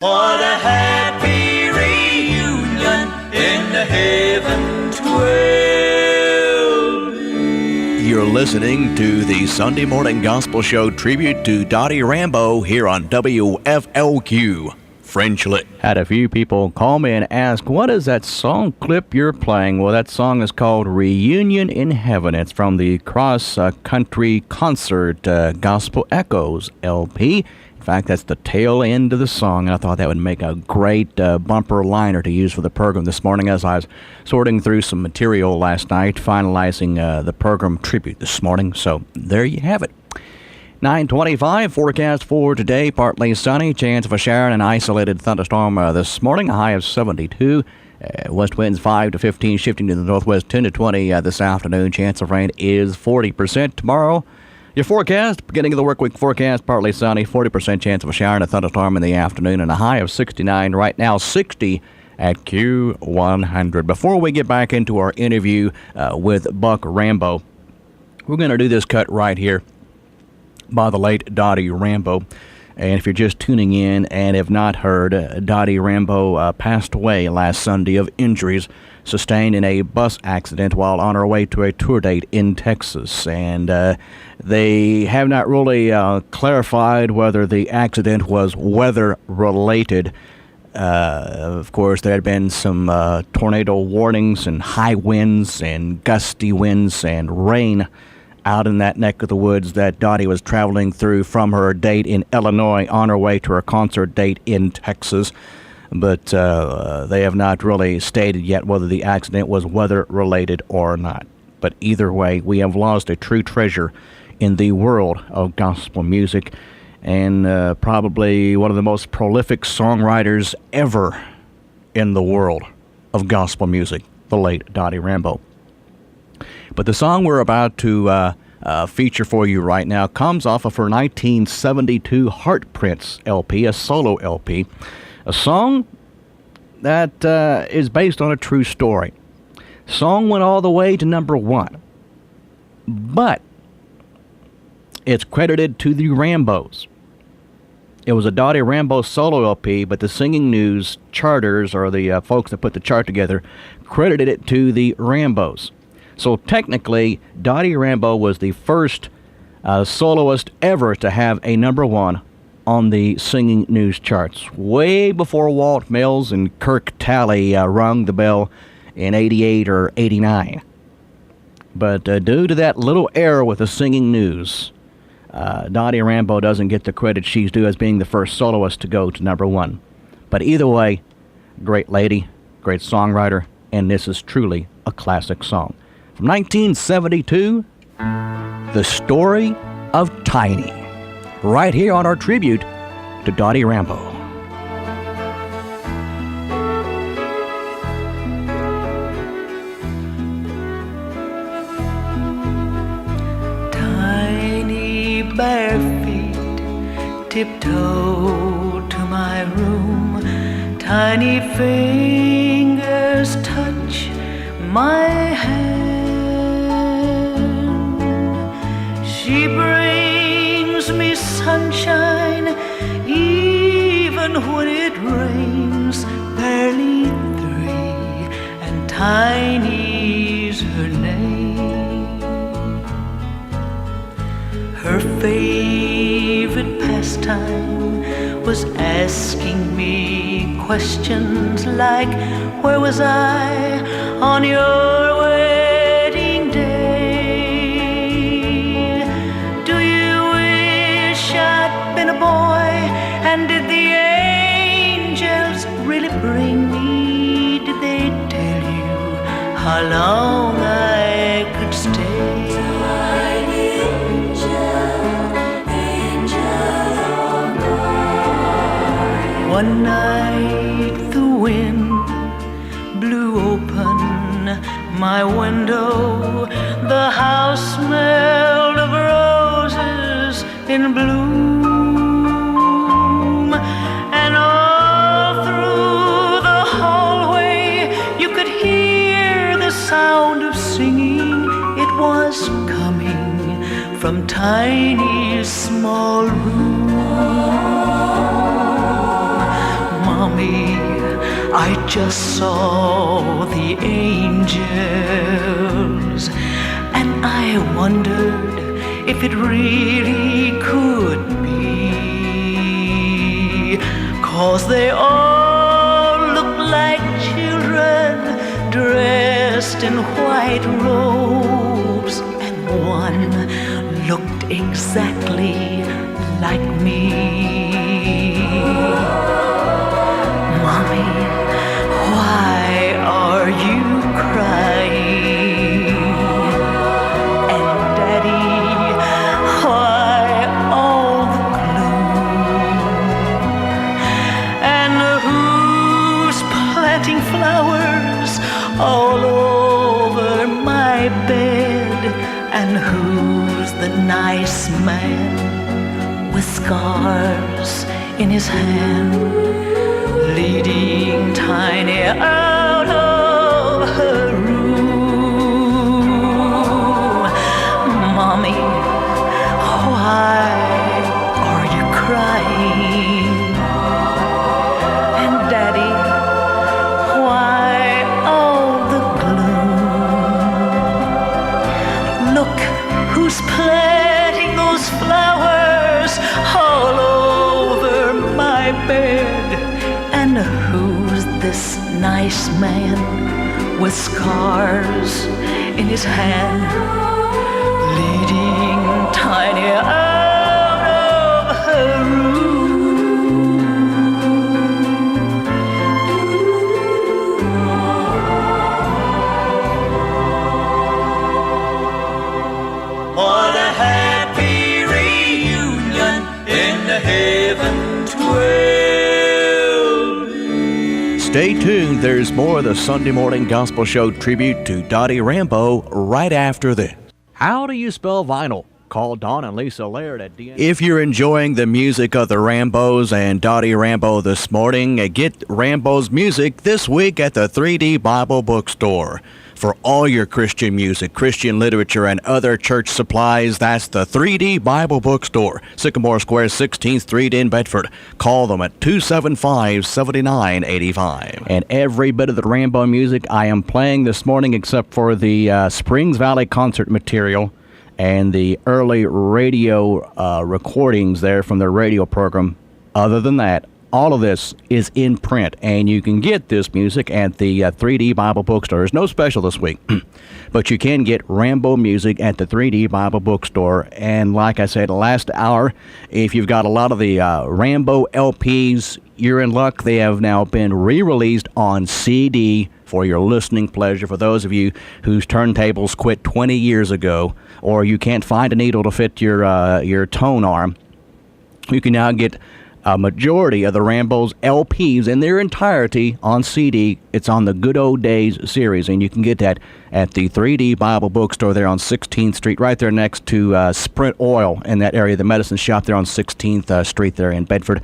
What a happy reunion in the heavens 'twill be. You're listening to the Sunday Morning Gospel Show tribute to Dottie Rambo here on WFLQ. French Lick. Had a few people call me and ask, what is that song clip you're playing? Well, that song is called Reunion in Heaven. It's from the Cross Country Concert Gospel Echoes LP. In fact, that's the tail end of the song. I thought that would make a great bumper liner to use for the program this morning as I was sorting through some material last night, finalizing the program tribute this morning. So there you have it. 9:25 forecast for today, partly sunny, chance of a shower and an isolated thunderstorm this morning, a high of 72. West winds 5 to 15, shifting to the northwest 10 to 20 this afternoon. Chance of rain is 40% tomorrow. Your forecast, beginning of the work week forecast, partly sunny, 40% chance of a shower and a thunderstorm in the afternoon, and a high of 69. Right now, 60 at Q100. Before we get back into our interview with Buck Rambo, we're going to do this cut right here by the late Dottie Rambo. And if you're just tuning in and have not heard, Dottie Rambo passed away last Sunday of injuries sustained in a bus accident while on her way to a tour date in Texas. And they have not really clarified whether the accident was weather-related. Of course, there had been some tornado warnings and high winds and gusty winds and rain out in that neck of the woods that Dottie was traveling through from her date in Illinois on her way to her concert date in Texas. But they have not really stated yet whether the accident was weather-related or not. But either way, we have lost a true treasure in the world of gospel music, and probably one of the most prolific songwriters ever in the world of gospel music, the late Dottie Rambo. But the song we're about to feature for you right now comes off of her 1972 Heart Prince LP, a solo LP, a song that is based on a true story. Song went all the way to number 1, but it's credited to the Rambos. It was a Dottie Rambo solo LP, but the Singing News charters, or the folks that put the chart together, credited it to the Rambos. So technically, Dottie Rambo was the first soloist ever to have a number 1 on the Singing News charts, way before Walt Mills and Kirk Talley rung the bell in 88 or 89. But due to that little error with the Singing News, Dottie Rambo doesn't get the credit she's due as being the first soloist to go to number 1. But either way, great lady, great songwriter, and this is truly a classic song. From 1972, The Story of Tiny, right here on our tribute to Dottie Rambo. Tiny bare feet tiptoe to my room. Tiny fingers touch my hand. She brings me sunshine even when it rains. Barely 3, and Tiny's her name. Her favorite pastime was asking me questions like, where was I on your wedding day? Do you wish I'd been a boy? And did the angels really bring me? Did they tell you how long I could stay? One night the wind blew open my window. The house smelled of roses in bloom, and all through the hallway you could hear the sound of singing. It was coming from Tiny's small room. I just saw the angels, and I wondered if it really could be, 'cause they all look like children dressed in white robes, and one looked exactly like me. Mommy, why are you crying? And Daddy, why all the gloom? And who's planting flowers all over my bed? And who's the nice man with scars in his hand, leading Tiny out of her room? Mommy, why are you crying? And Daddy, why all the gloom? Look who's planting those flowers all over my bed. And who's this nice man with scars in his hand, leading Tiny out of her room? What a happy reunion in the heaven 12. Stay tuned. There's more of the Sunday Morning Gospel Show tribute to Dottie Rambo right after this. How do you spell vinyl? Call Don and Lisa Laird at DN. If you're enjoying the music of the Rambos and Dottie Rambo this morning, get Rambo's music this week at the 3D Bible Bookstore. For all your Christian music, Christian literature, and other church supplies, that's the 3D Bible Bookstore, Sycamore Square, 16th Street in Bedford. Call them at 275-7985. And every bit of the Rambo music I am playing this morning, except for the Springs Valley concert material and the early radio recordings there from their radio program. Other than that, all of this is in print, and you can get this music at the 3D Bible Bookstore. There's no special this week, but you can get Rambo music at the 3D Bible Bookstore. And like I said last hour, if you've got a lot of the Rambo LPs, you're in luck. They have now been re-released on CD for your listening pleasure. For those of you whose turntables quit 20 years ago, or you can't find a needle to fit your tone arm, you can now get a majority of the Rambo's LPs in their entirety on CD. It's on the Good Old Days series, and you can get that at the 3D Bible Bookstore there on 16th Street, right there next to Sprint Oil in that area, the medicine shop there on 16th Street there in Bedford.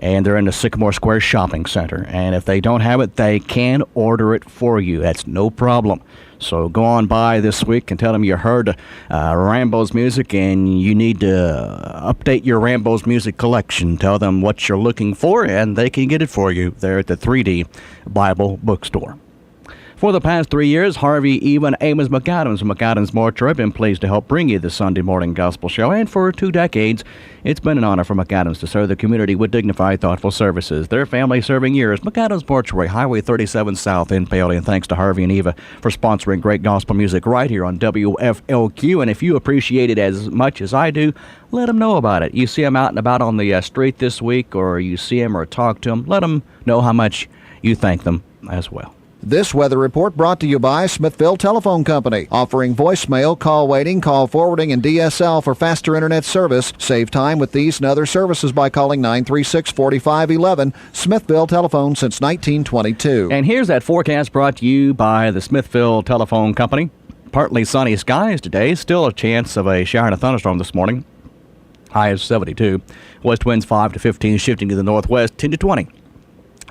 And they're in the Sycamore Square Shopping Center. And if they don't have it, they can order it for you. That's no problem. So go on by this week and tell them you heard Rambo's music and you need to update your Rambo's music collection. Tell them what you're looking for, and they can get it for you there at the 3D Bible Bookstore. For the past 3 years, Harvey, Eva, and Amos McAdams from McAdams Mortuary have been pleased to help bring you the Sunday Morning Gospel Show. And for 2 decades, it's been an honor for McAdams to serve the community with dignified, thoughtful services. Their family serving years, McAdams Mortuary, Highway 37 South in Paoli. And thanks to Harvey and Eva for sponsoring great gospel music right here on WFLQ. And if you appreciate it as much as I do, let them know about it. You see them out and about on the street this week, or you see them or talk to them, let them know how much you thank them as well. This weather report brought to you by Smithville Telephone Company, offering voicemail, call waiting, call forwarding, and DSL for faster internet service. Save time with these and other services by calling 936-4511. Smithville Telephone since 1922. And here's that forecast brought to you by the Smithville Telephone Company. Partly sunny skies today. Still a chance of a shower and a thunderstorm this morning. High is 72. West winds 5 to 15, shifting to the northwest 10 to 20.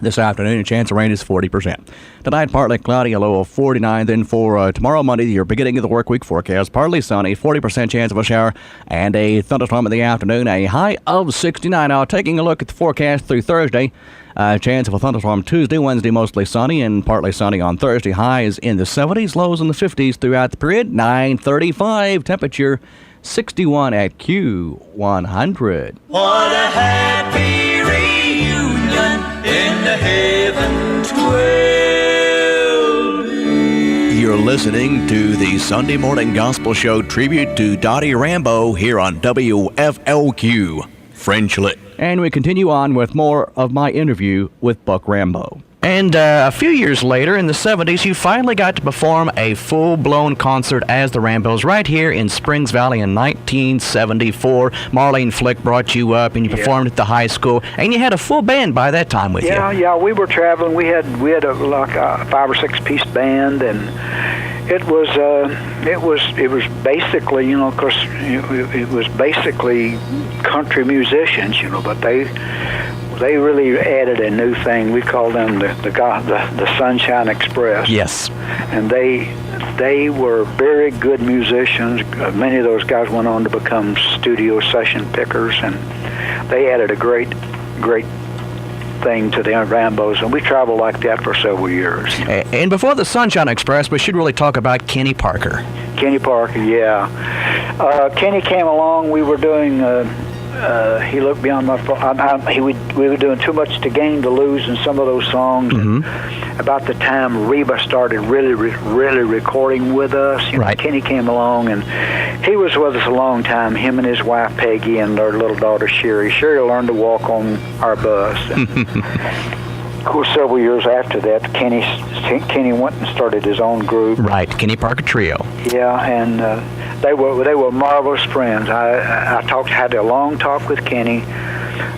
This afternoon, a chance of rain is 40%. Tonight, partly cloudy, a low of 49. Then for tomorrow, Monday, your beginning of the work week forecast, partly sunny, 40% chance of a shower, and a thunderstorm in the afternoon, a high of 69. Now, taking a look at the forecast through Thursday, chance of a thunderstorm Tuesday, Wednesday, mostly sunny, and partly sunny on Thursday. Highs in the 70s, lows in the 50s throughout the period. 9:35, temperature 61 at Q100. What a happy reunion in the heavens will be. You're listening to the Sunday Morning Gospel Show tribute to Dottie Rambo here on WFLQ, Frenchly. And we continue on with more of my interview with Buck Rambo. And a few years later, in the 70s, you finally got to perform a full-blown concert as the Rambos right here in Springs Valley in 1974. Marlene Flick brought you up, and you performed at the high school, and you had a full band by that time with you. Yeah, we were traveling. We had like a 5 or 6 piece band, and it was basically, of course, it was basically country musicians, but they really added a new thing. We called them the Sunshine Express. Yes. And they were very good musicians. Many of those guys went on to become studio session pickers, and they added a great thing to the Rambos, and we traveled like that for several years. And before the Sunshine Express, we should really talk about Kenny Parker. Kenny Parker, yeah. Kenny came along. We were doing... he looked beyond my phone. We were doing Too Much to Gain to Lose in some of those songs. Mm-hmm. About the time Reba started really recording with us, right. Kenny came along, and he was with us a long time, him and his wife Peggy and their little daughter Sherry. Sherry learned to walk on our bus. And of course, several years after that, Kenny went and started his own group. Right, Kenny Parker Trio. Yeah, and they were marvelous friends. I had a long talk with Kenny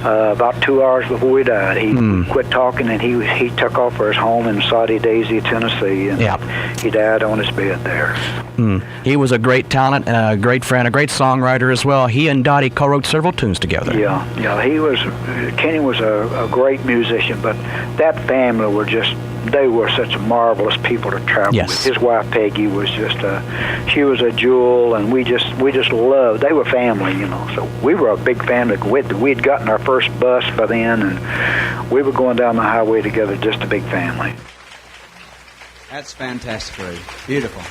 about 2 hours before he died. He quit talking, and he took off for his home in Saudi Daisy, Tennessee, and he died on his bed there. He was a great talent, and a great friend, a great songwriter as well. He and Dottie co-wrote several tunes together. Yeah. Kenny was a great musician, but that family they were such marvelous people to travel with. His wife Peggy was she was a jewel, and we just loved. They were family, So we were a big family. We'd gotten our first bus by then, and we were going down the highway together, just a big family. That's fantastic, Ray. Beautiful.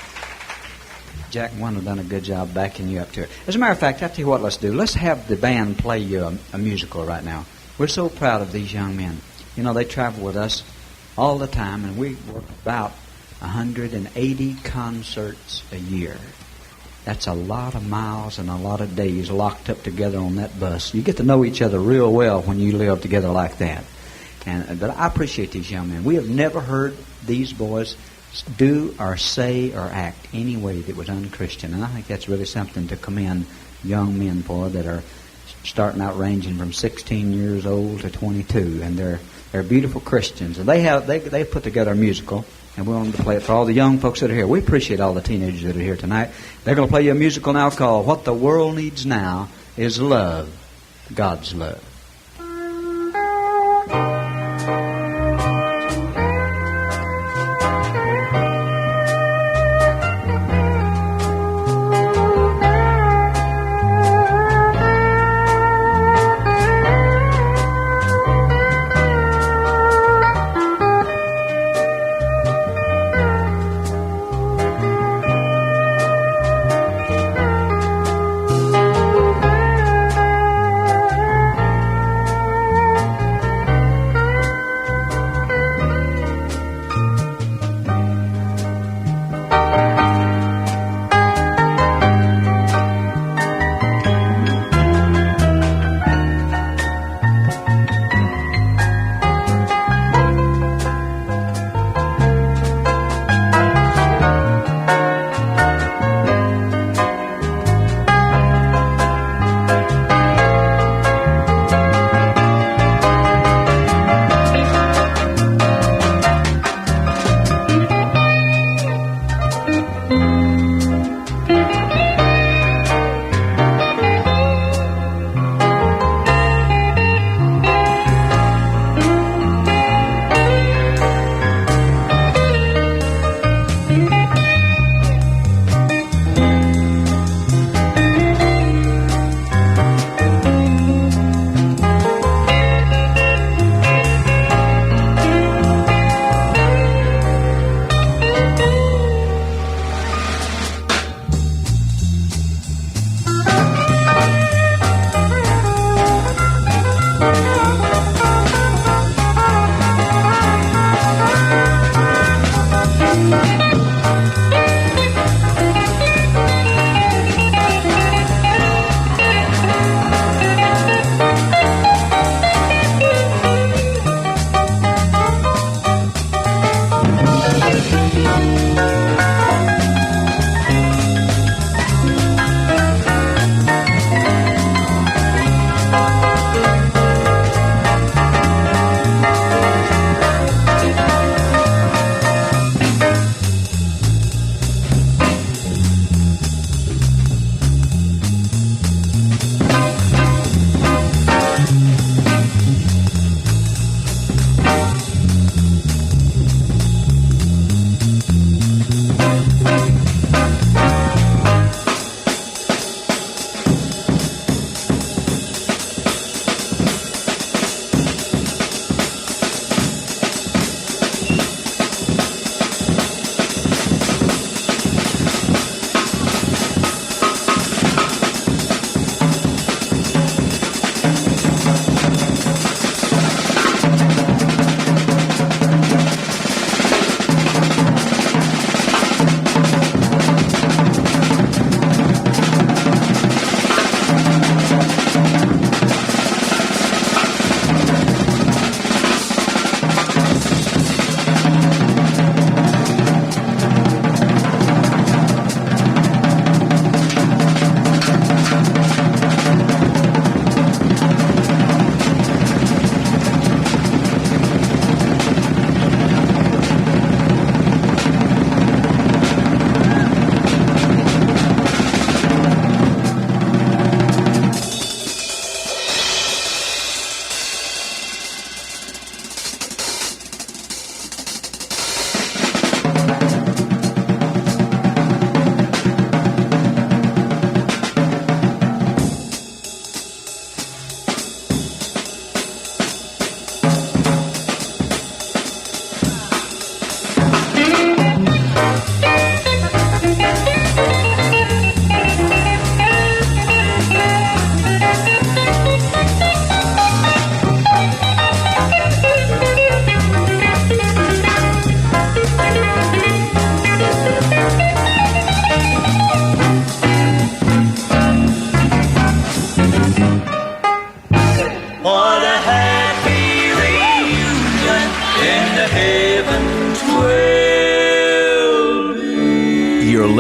Jack and Wanda have done a good job backing you up to it. As a matter of fact, I'll tell you what, let's do. Let's have the band play you a musical right now. We're so proud of these young men. They travel with us all the time, and we work about 180 concerts a year. That's a lot of miles and a lot of days locked up together on that bus. You get to know each other real well when you live together like that. But I appreciate these young men. We have never heard these boys do or say or act any way that was unchristian, and I think that's really something to commend young men for that are starting out ranging from 16 years old to 22, and they're beautiful Christians, and they put together a musical, and we wanted to play it for all the young folks that are here. We appreciate all the teenagers that are here tonight. They're going to play you a musical now called "What the World Needs Now Is Love, God's Love."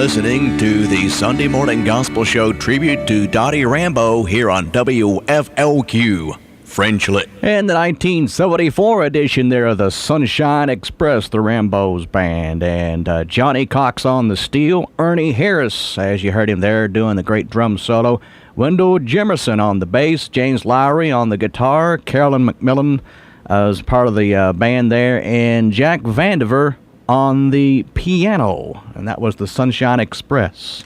listening to the Sunday Morning Gospel Show tribute to Dottie Rambo here on WFLQ. Frenchly. In the 1974 edition there of the Sunshine Express, the Rambos band, and Johnny Cox on the steel, Ernie Harris, as you heard him there, doing the great drum solo, Wendell Jimerson on the bass, James Lowry on the guitar, Carolyn McMillan as part of the band there, and Jack Vandiver on the piano, and that was the Sunshine Express.